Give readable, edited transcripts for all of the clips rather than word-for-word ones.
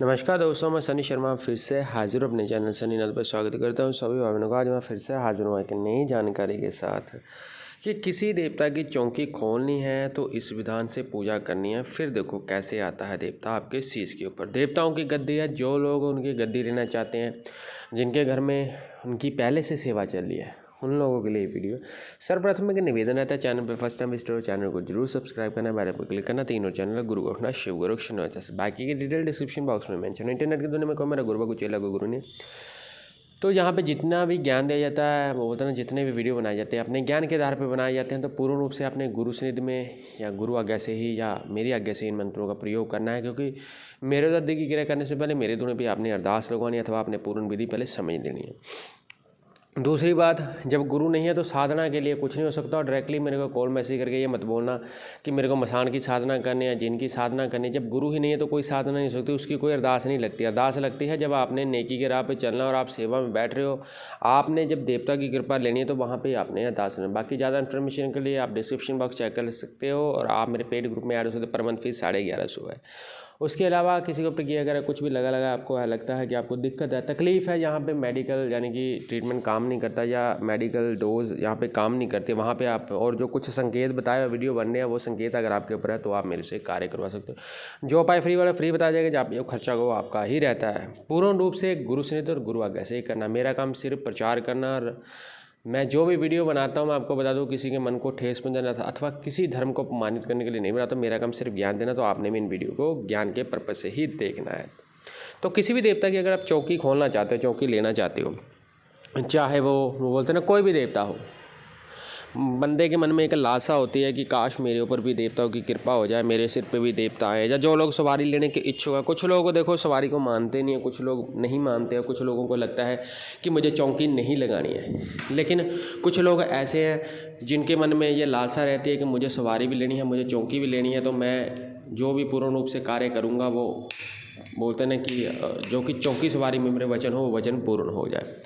नमस्कार दोस्तों, मैं सनी शर्मा फिर से हाजिर हूँ अपने चैनल सनी नल पर। स्वागत करता हूँ सभी भाइयों को। आज मैं फिर से हाजिर हूँ एक नई जानकारी के साथ कि किसी देवता की चौकी खोलनी है तो इस विधान से पूजा करनी है। फिर देखो कैसे आता है देवता आपके शीश के ऊपर। देवताओं की गद्दी है, जो लोग उनकी गद्दी लेना चाहते हैं, जिनके घर में उनकी पहले से सेवा चल रही है, उन लोगों के लिए वीडियो। सर्वप्रथम एक निवेदन रहता है, चैनल पे फर्स्ट टाइम विजिट हो चैनल को जरूर सब्सक्राइब करना, बेल पर क्लिक करना। तीनों चैनल गुरु गोरखनाथ, शिव गोरख, बाकी की डिटेल डिस्क्रिप्शन बॉक्स में मेंशन है। इंटरनेट की दुनिया में कोई मेरा गुरु को चेला को गुरु ने। तो यहाँ पे जितना भी ज्ञान दिया जाता है, वो बोलते हैं जितने भी वीडियो बनाए जाते हैं अपने ज्ञान के आधार पर बनाए जाते हैं, तो पूर्ण रूप से अपने गुरु सानिध्य में या गुरु आज्ञा से ही या मेरी आज्ञा से इन मंत्रों का प्रयोग करना है। क्योंकि मेरे दर्द की क्रिया करने से पहले मेरे धुने पे आपने अरदास लगवानी अथवा अपने पूर्ण विधि पहले समझ लेनी है। दूसरी बात, जब गुरु नहीं है तो साधना के लिए कुछ नहीं हो सकता। और डायरेक्टली मेरे को कॉल मैसेज करके ये मत बोलना कि मेरे को मसान की साधना करनी है, जिन की साधना करनी है। जब गुरु ही नहीं है तो कोई साधना नहीं हो सकती, उसकी कोई अरदास नहीं लगती। अरदास लगती है जब आपने नेकी के राह पे चलना और आप सेवा में बैठ रहे हो। आपने जब देवता की कृपा लेनी है तो वहाँ पे आपने अरदास करना। बाकी ज़्यादा इन्फॉर्मेशन के लिए आप डिस्क्रिप्शन बॉक्स चेक कर सकते हो। और आप मेरे पेड ग्रुप में ऐड हो सकते, पर मंथ फीस 1150 है। उसके अलावा किसी को कि अगर कुछ भी लगा आपको लगता है कि आपको दिक्कत है, तकलीफ़ है, यहाँ पे मेडिकल यानी कि ट्रीटमेंट काम नहीं करता या मेडिकल डोज यहाँ पे काम नहीं करते, वहाँ पे आप और जो कुछ संकेत बताए हुए वीडियो बनने हैं वो संकेत अगर आपके ऊपर है तो आप मेरे से कार्य करवा सकते हो। जो उपाय फ्री वाला फ्री बताया जाएगा, जहाँ जो खर्चा वो आपका ही रहता है। पूर्ण रूप से गुरु सानिध्य और गुरु आज्ञा से ही करना। मेरा काम सिर्फ प्रचार करना। और मैं जो भी वीडियो बनाता हूँ मैं आपको बता दूँ, किसी के मन को ठेस पहुंचाना था अथवा किसी धर्म को अपमानित करने के लिए नहीं बनाता। मेरा काम सिर्फ ज्ञान देना। तो आपने भी इन वीडियो को ज्ञान के पर्पज से ही देखना है। तो किसी भी देवता की अगर आप चौकी खोलना चाहते हो, चौकी लेना चाहते हो, चाहे वो बोलते हैं ना कोई भी देवता हो, बंदे के मन में एक लालसा होती है कि काश मेरे ऊपर भी देवताओं की कृपा हो जाए, मेरे सिर पे भी देवता आए। या जो लोग सवारी लेने के इच्छुक है, कुछ लोग देखो सवारी को मानते नहीं है, कुछ लोग नहीं मानते हैं, कुछ लोगों को लगता है कि मुझे चौकी नहीं लगानी है। लेकिन कुछ लोग ऐसे हैं जिनके मन में ये लालसा रहती है कि मुझे सवारी भी लेनी है, मुझे चौकी भी लेनी है, तो मैं जो भी पूर्ण रूप से कार्य करूँगा वो बोलते हैं कि जो कि चौकी सवारी में मेरे वचन हो वो वचन पूर्ण हो जाए।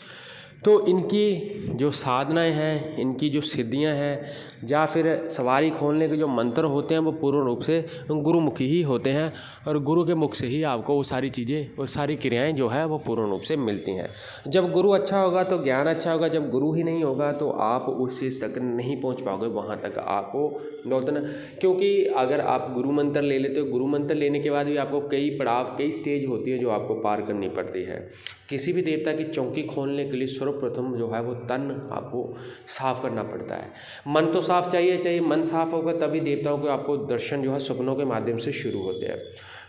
तो इनकी जो साधनाएं हैं, इनकी जो सिद्धियां हैं, या फिर सवारी खोलने के जो मंत्र होते हैं वो पूर्ण रूप से गुरुमुखी ही होते हैं। और गुरु के मुख से ही आपको वो सारी चीज़ें, वो सारी क्रियाएं जो है वो पूर्ण रूप से मिलती हैं। जब गुरु अच्छा होगा तो ज्ञान अच्छा होगा। जब गुरु ही नहीं होगा तो आप उस चीज़ तक नहीं पहुंच पाओगे, वहाँ तक आपको बोलते ना। क्योंकि अगर आप गुरु मंत्र ले लेते हो, गुरु मंत्र लेने के बाद भी आपको कई पड़ाव, कई स्टेज होती है जो आपको पार करनी पड़ती है। किसी भी देवता की चौकी खोलने के लिए सर्वप्रथम जो है वो तन आपको साफ करना पड़ता है। मन तो साफ चाहिए। मन साफ होगा तभी देवताओं के आपको दर्शन जो है सपनों के माध्यम से शुरू होते हैं।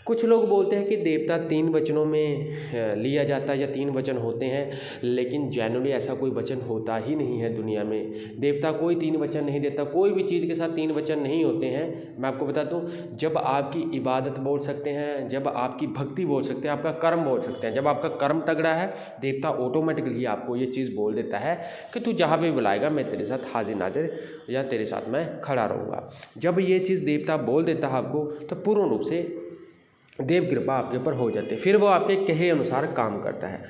कुछ लोग बोलते हैं कि देवता 3 वचनों में लिया जाता है या 3 वचन होते हैं, लेकिन जनरली ऐसा कोई वचन होता ही नहीं है दुनिया में। देवता कोई 3 वचन नहीं देता, कोई भी चीज़ के साथ 3 वचन नहीं होते हैं। मैं आपको बता दूं, जब आपकी इबादत बोल सकते हैं, जब आपकी भक्ति बोल सकते हैं, आपका कर्म बोल सकते हैं, जब आपका कर्म तगड़ा है, देवता ऑटोमेटिकली आपको ये चीज़ बोल देता है कि तू जहाँ भी बुलाएगा मैं तेरे साथ हाजिर नाजिर या तेरे साथ मैं खड़ा रहूँगा। जब ये चीज़ देवता बोल देता है आपको, तो पूर्ण रूप से देव कृपा आपके ऊपर हो जाती है। फिर वो आपके कहे अनुसार काम करता है।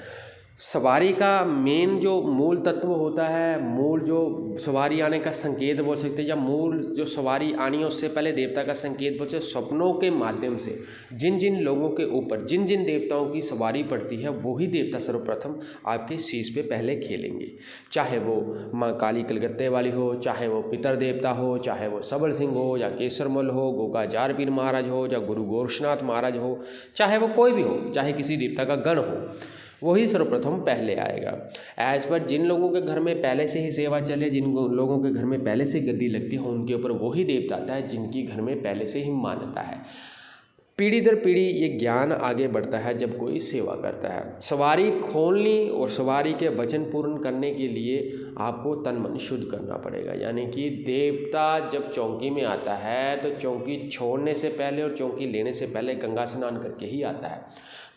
सवारी का मेन जो मूल तत्व होता है, मूल जो सवारी आने का संकेत बोल सकते हैं, या मूल जो सवारी आनी है उससे पहले देवता का संकेत बोल सकते हैं। सपनों के माध्यम से जिन जिन लोगों के ऊपर जिन जिन देवताओं की सवारी पड़ती है, वही देवता सर्वप्रथम आपके शीश पे पहले खेलेंगे। चाहे वो माँ काली कलकत्ते वाली हो, चाहे वो पितर देवता हो, चाहे वो सबल सिंह हो, या केसरमल हो, गोगा जारपीर महाराज हो, या गुरु गोरक्षनाथ महाराज हो, चाहे वो कोई भी हो, चाहे किसी देवता का गण हो, वही सर्वप्रथम पहले आएगा। एज पर जिन लोगों के घर में पहले से ही सेवा चले, जिन लोगों के घर में पहले से गद्दी लगती है, उनके ऊपर वही देवता आता है जिनकी घर में पहले से ही मान्यता है। पीढ़ी दर पीढ़ी ये ज्ञान आगे बढ़ता है जब कोई सेवा करता है। सवारी खोलनी और सवारी के वचन पूर्ण करने के लिए आपको तन मन शुद्ध करना पड़ेगा। यानी कि देवता जब चौकी में आता है तो चौकी छोड़ने से पहले और चौकी लेने से पहले गंगा स्नान करके ही आता है।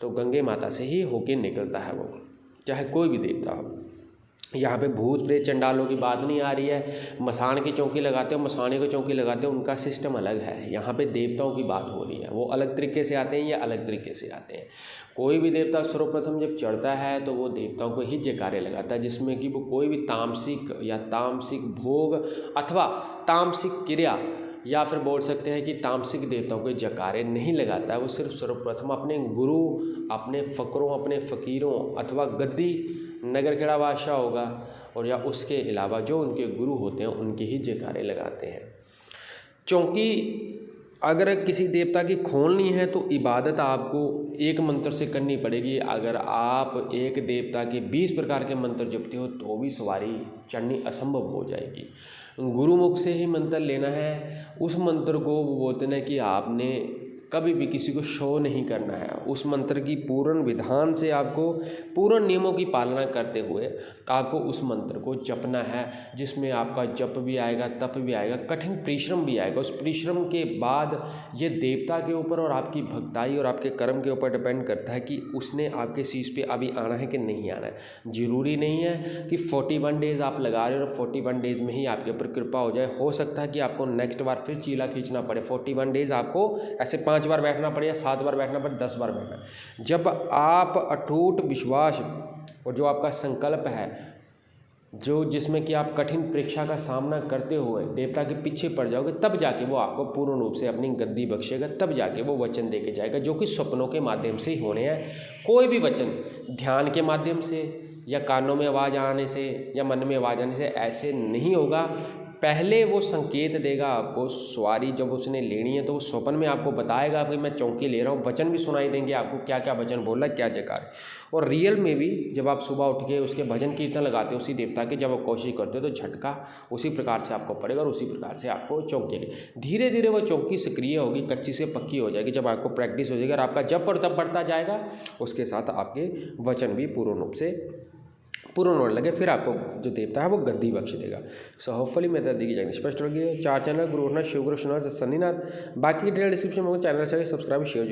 तो गंगे माता से ही होके निकलता है वो, चाहे कोई भी देवता हो। यहाँ पे भूत प्रेत चंडालों की बात नहीं आ रही है। मसान की चौकी लगाते हो, मसाने की चौकी लगाते हो, उनका सिस्टम अलग है। यहाँ पे देवताओं की बात हो रही है, वो अलग तरीके से आते हैं या अलग तरीके से आते हैं। कोई भी देवता सर्वप्रथम जब चढ़ता है तो वो देवताओं को ही जयकारे लगाता है, जिसमें कि वो कोई भी तामसिक या तामसिक भोग अथवा तामसिक क्रिया या फिर बोल सकते हैं कि तामसिक देवताओं के जयकारे नहीं लगाता है। वो सिर्फ सर्वप्रथम अपने गुरु, अपने फ़करों, अपने फ़कीरों अथवा गद्दी नगरखेड़ा बादशाह होगा और या उसके अलावा जो उनके गुरु होते हैं उनके ही जयकारे लगाते हैं। चौकी अगर किसी देवता की खोलनी है तो इबादत आपको एक मंत्र से करनी पड़ेगी। अगर आप एक देवता के 20 प्रकार के मंत्र जपते हो तो भी सवारी चढ़नी असंभव हो जाएगी। गुरुमुख से ही मंत्र लेना है। उस मंत्र को वो बोलते हैं कि आपने कभी भी किसी को शो नहीं करना है। उस मंत्र की पूर्ण विधान से आपको पूर्ण नियमों की पालना करते हुए आपको उस मंत्र को जपना है, जिसमें आपका जप भी आएगा, तप भी आएगा, कठिन परिश्रम भी आएगा। उस परिश्रम के बाद ये देवता के ऊपर और आपकी भक्ताई और आपके कर्म के ऊपर डिपेंड करता है कि उसने आपके शीश पे अभी आना है कि नहीं आना है। ज़रूरी नहीं है कि 41 डेज़ आप लगा रहे हो और 41 डेज़ में ही आपके ऊपर कृपा हो जाए। हो सकता है कि आपको नेक्स्ट बार फिर चीला खींचना पड़े। 41 डेज़ आपको ऐसे 5 बार बैठना पड़े या 7 बार बैठना पड़े, 10 बार बैठना। जब आप अटूट विश्वास और जो आपका संकल्प है, जो जिसमें कि आप कठिन परीक्षा का सामना करते हुए देवता के पीछे पड़ जाओगे, तब जाके वो आपको पूर्ण रूप से अपनी गद्दी बख्शेगा। तब जाके वो वचन दे के जाएगा, जो कि स्वप्नों के माध्यम से ही होने हैं। कोई भी वचन ध्यान के माध्यम से या कानों में आवाज़ आने से या मन में आवाज़ आने से ऐसे नहीं होगा। पहले वो संकेत देगा आपको। सवारी जब उसने लेनी है तो वो स्वप्न में आपको बताएगा कि मैं चौकी ले रहा हूँ। वचन भी सुनाई देंगे आपको, क्या क्या वचन बोल रहा है, क्या जयकार है। और रियल में भी जब आप सुबह उठ के उसके भजन कीर्तन लगाते हो उसी देवता के, जब आप कोशिश करते हो तो झटका उसी प्रकार से आपको पड़ेगा और उसी प्रकार से आपको चौंकेगी। धीरे धीरे वो चौकी सक्रिय होगी, कच्ची से पक्की हो जाएगी। जब आपको प्रैक्टिस हो जाएगी और आपका जब और तब बढ़ता जाएगा, उसके साथ आपके वचन भी पूर्ण रूप से पूर्ण होने लगे, फिर आपको जो देवता है वो गद्दी बख्श देगा। सो होपफुली मेथड दी जाएगी स्पष्ट होगी। 4 चैनल गुरुनाथ, शिव गुरु, शनिनाथ, बाकी की डिटेल डिस्क्रिप्शन में चैनल से सब्सक्राइब शेयर